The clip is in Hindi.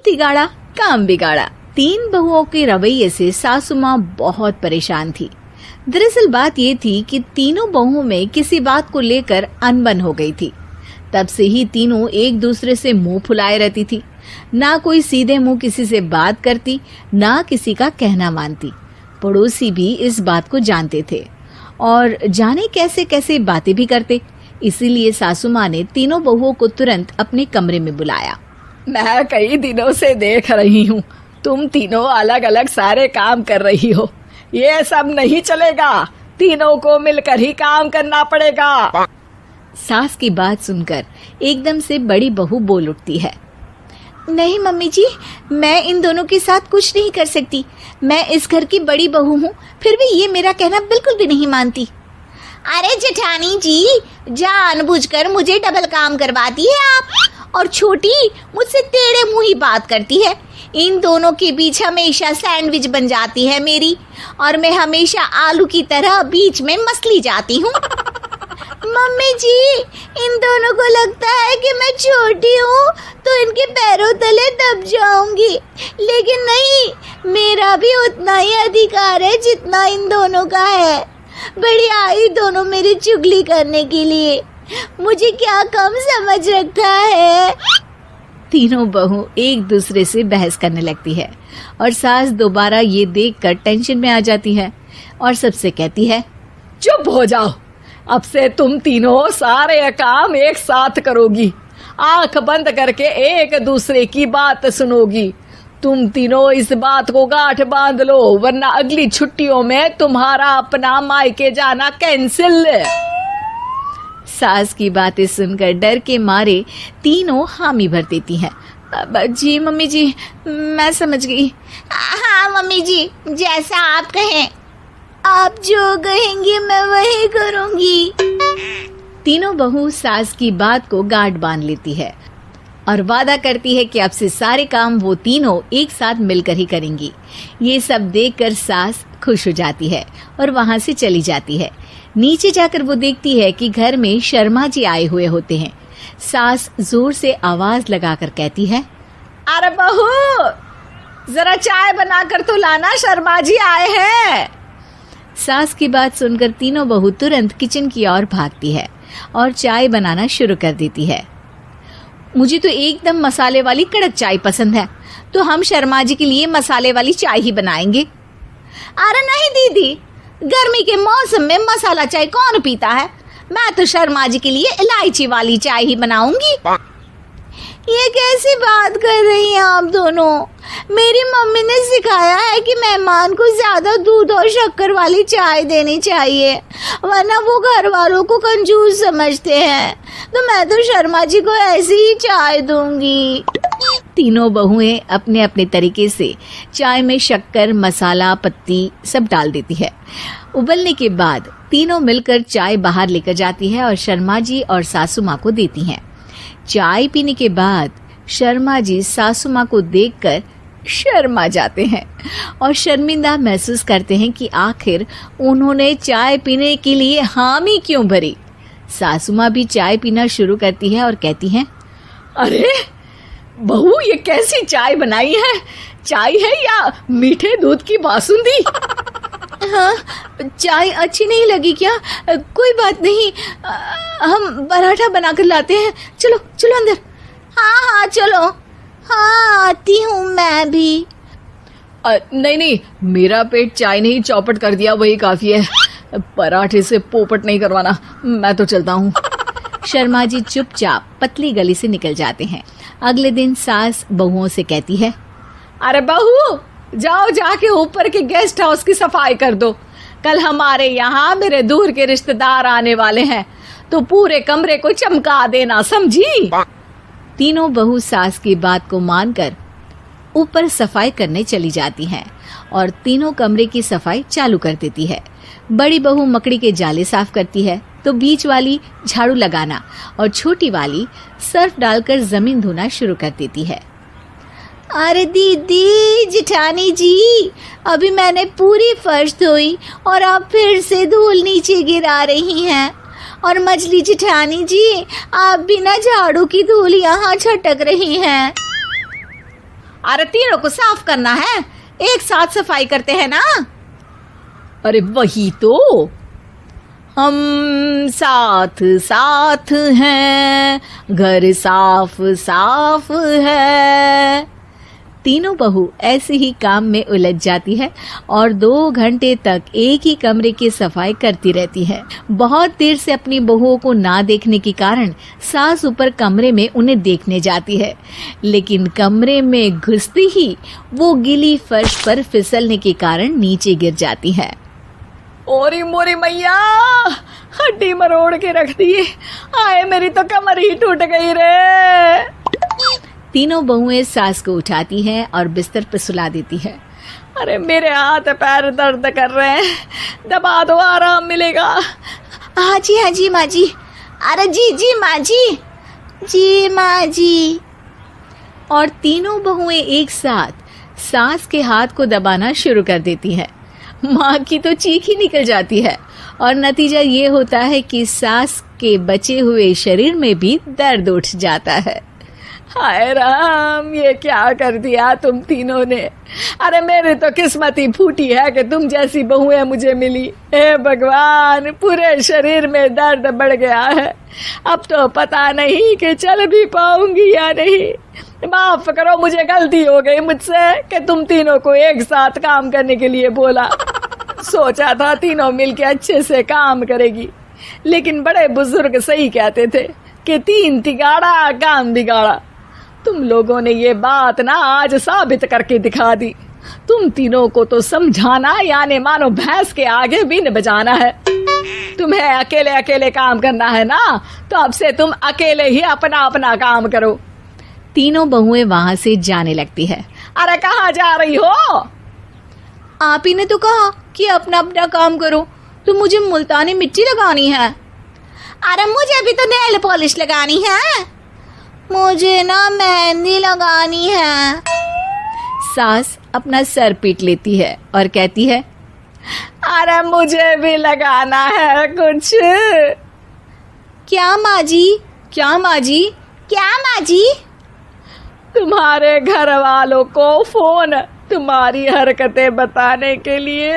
तिगाड़ा काम बिगाड़ा। 3 बहुओं के रवैये से सासू माँ बहुत परेशान थी। दरअसल बात ये थी कि तीनों बहुओं में किसी बात को लेकर अनबन हो गई थी। तब से ही तीनों एक दूसरे से मुंह फुलाए रहती थी। ना कोई सीधे मुंह किसी से बात करती, ना किसी का कहना मानती। पड़ोसी भी इस बात को जानते थे और जाने कैसे कैसे बातें भी करते। इसीलिए सासू माँ ने तीनों बहुओं को तुरंत अपने कमरे में बुलाया। मैं कई दिनों से देख रही हूँ, तुम तीनों अलग अलग सारे काम कर रही हो। ये सब नहीं चलेगा, तीनों को मिलकर ही काम करना पड़ेगा। सास की बात सुनकर एकदम से बड़ी बहू बोल उठती है। नहीं मम्मी जी, मैं इन दोनों के साथ कुछ नहीं कर सकती। मैं इस घर की बड़ी बहू हूँ, फिर भी ये मेरा कहना बिल्कुल भी नहीं मानती। अरे जेठानी जी, जानबूझकर मुझे डबल काम करवाती है आप, और छोटी मुझसे टेढ़े मुंह ही बात करती है। इन दोनों के बीच हमेशा सैंडविच बन जाती है मेरी, और मैं हमेशा आलू की तरह बीच में मसली जाती हूँ। मम्मी जी, इन दोनों को लगता है कि मैं छोटी हूँ तो इनके पैरों तले दब जाऊंगी, लेकिन नहीं, मेरा भी उतना ही अधिकार है जितना इन दोनों का है। बड़ी आई दोनों मेरी चुगली करने के लिए, मुझे क्या कम समझ रखा है। तीनों बहू एक दूसरे से बहस करने लगती है और सास दोबारा ये देखकर टेंशन में आ जाती है और सबसे कहती है, चुप हो जाओ, अब से तुम तीनों सारे काम एक साथ करोगी, आंख बंद करके एक दूसरे की बात सुनोगी। तुम तीनों इस बात को गांठ बांध लो, वरना अगली छुट्टियों में तुम्हारा अपना मायके जाना कैंसिल। सास की बातें सुनकर डर के मारे तीनों हामी भर देती हैं। जी मम्मी जी, मैं समझ गई। हाँ मम्मी जी, जैसा आप कहें, आप जो कहेंगी मैं वही करूंगी। तीनों बहू सास की बात को गांठ बांध लेती है और वादा करती है कि अब से सारे काम वो तीनों एक साथ मिलकर ही करेंगी। ये सब देखकर सास खुश हो जाती है और वहां से चली जाती है। नीचे जाकर वो देखती है कि घर में शर्मा जी आए हुए होते हैं। सास जोर से आवाज लगाकर कहती है, अरे बहू, जरा चाय बनाकर तो लाना, शर्मा जी आए हैं। सास की बात सुनकर तीनों बहू तुरंत किचन की ओर भागती है और चाय बनाना शुरू कर देती है। मुझे तो एकदम मसाले वाली कड़क चाय पसंद है, तो हम शर्मा जी के लिए मसाले वाली चाय ही बनाएंगे। अरे नहीं दीदी, गर्मी के मौसम में मसाला चाय कौन पीता है? मैं तो शर्मा जी के लिए इलायची वाली चाय ही बनाऊंगी। ये कैसी बात कर रही हैं आप दोनों? मेरी मम्मी ने सिखाया है कि मेहमान को ज्यादा दूध और शक्कर वाली चाय देनी चाहिए, वरना वो घर वालों को कंजूस समझते हैं। तो मैं तो शर्मा जी को ऐसी ही चाय दूंगी। तीनों बहुएं अपने अपने तरीके से चाय में शक्कर, मसाला, पत्ती सब डाल देती है। उबलने के बाद तीनों मिलकर चाय बाहर लेकर जाती है और शर्मा जी और सासू माँ को देती हैं। चाय पीने के बाद शर्मा जी सासू माँ को देखकर शर्मा जाते हैं और शर्मिंदा महसूस करते हैं कि आखिर उन्होंने चाय पीने के लिए हामी क्यों भरी। सासू माँ भी चाय पीना शुरू करती है और कहती हैं, अरे बहू, ये कैसी चाय बनाई है? चाय है या मीठे दूध की बासुंदी? हाँ, चाय अच्छी नहीं लगी क्या? कोई बात नहीं, हम पराठा बनाकर लाते हैं। चलो चलो अंदर। हाँ हाँ चलो, हाँ आती हूँ मैं भी। नहीं नहीं, मेरा पेट चाय ने ही चौपट कर दिया, वही काफी है। पराठे से पोपट नहीं करवाना, मैं तो चलता हूँ। शर्मा जी चुपचाप पतली गली से निकल जाते हैं। अगले दिन सास बहुओं से कहती है, अरे बहू, जाओ जाके ऊपर के गेस्ट हाउस की सफाई कर दो। कल हमारे यहाँ मेरे दूर के रिश्तेदार आने वाले हैं, तो पूरे कमरे को चमका देना, समझी? तीनों बहू सास की बात को मानकर ऊपर सफाई करने चली जाती हैं और तीनों कमरे की सफाई चालू कर देती है। बड़ी बहू मकड़ी के जाले साफ करती है, तो बीच वाली झाड़ू लगाना और छोटी वाली सर्फ डालकर जमीन धोना शुरू कर देती है। अरे दीदी, जेठानी जी, अभी मैंने पूरी फर्श धोई और आप फिर से धूल नीचे गिरा रही हैं। और मछली जेठानी जी, आप बिना झाड़ू की धूल यहाँ छटक रही हैं। अरे तीनों को साफ करना है, एक साथ सफाई करते हैं ना। अरे वही तो, हम साथ साथ हैं, घर साफ साफ है। तीनों बहू ऐसे ही काम में उलझ जाती है और 2 घंटे तक एक ही कमरे की सफाई करती रहती है। बहुत देर से अपनी बहुओं को ना देखने के कारण सास ऊपर कमरे में उन्हें देखने जाती है, लेकिन कमरे में घुसती ही वो गीली फर्श पर फिसलने के कारण नीचे गिर जाती है। ओरी मोरी मैया, हड्डी मरोड़ के रख दी। आए मेरी तो कमर ही टूट गई रे। तीनों बहुएं सास को उठाती हैं और बिस्तर पर सुला देती है। अरे मेरे हाथ पैर दर्द कर रहे हैं, दबा दो, आराम मिलेगा। हाँ जी माँ जी। अरे जी माँ जी। और तीनों बहुएं एक साथ सास के हाथ को दबाना शुरू कर देती हैं। माँ की तो चीख ही निकल जाती है और नतीजा ये होता है कि सास के बचे हुए शरीर में भी दर्द उठ जाता है। हाय राम, ये क्या कर दिया तुम तीनों ने। अरे मेरी तो किस्मत ही फूटी है कि तुम जैसी बहुएं मुझे मिली। हे भगवान, पूरे शरीर में दर्द बढ़ गया है। अब तो पता नहीं कि चल भी पाऊंगी या नहीं। माफ करो, मुझे गलती हो गई मुझसे कि तुम तीनों को एक साथ काम करने के लिए बोला। सोचा था तीनों मिलके अच्छे से काम करेगी, लेकिन बड़े बुजुर्ग सही कहते थे कि 3 तिगाड़ा काम बिगाड़ा। तुम लोगों ने ये बात ना आज साबित करके दिखा दी। तुम तीनों को तो समझाना यानी मानो भैंस के आगे बीन बजाना है। तुम्हें अकेले अकेले काम करना है ना, तो अब से तुम अकेले ही अपना अपना काम करो। तीनों बहुएं वहां से जाने लगती है। अरे कहाँ जा रही हो? आप ही ने तो कहा कि अपना अपना काम करो, तो मुझे मुल्तानी मिट्टी लगानी है। अरे मुझे भी तो नेल पॉलिश लगानी है, मुझे ना मेहंदी लगानी है। सास अपना सर पीट लेती है और कहती है, अरे मुझे भी लगाना है कुछ। क्या माँ जी? तुम्हारे घर वालों को फोन तुम्हारी हरकतें बताने के लिए।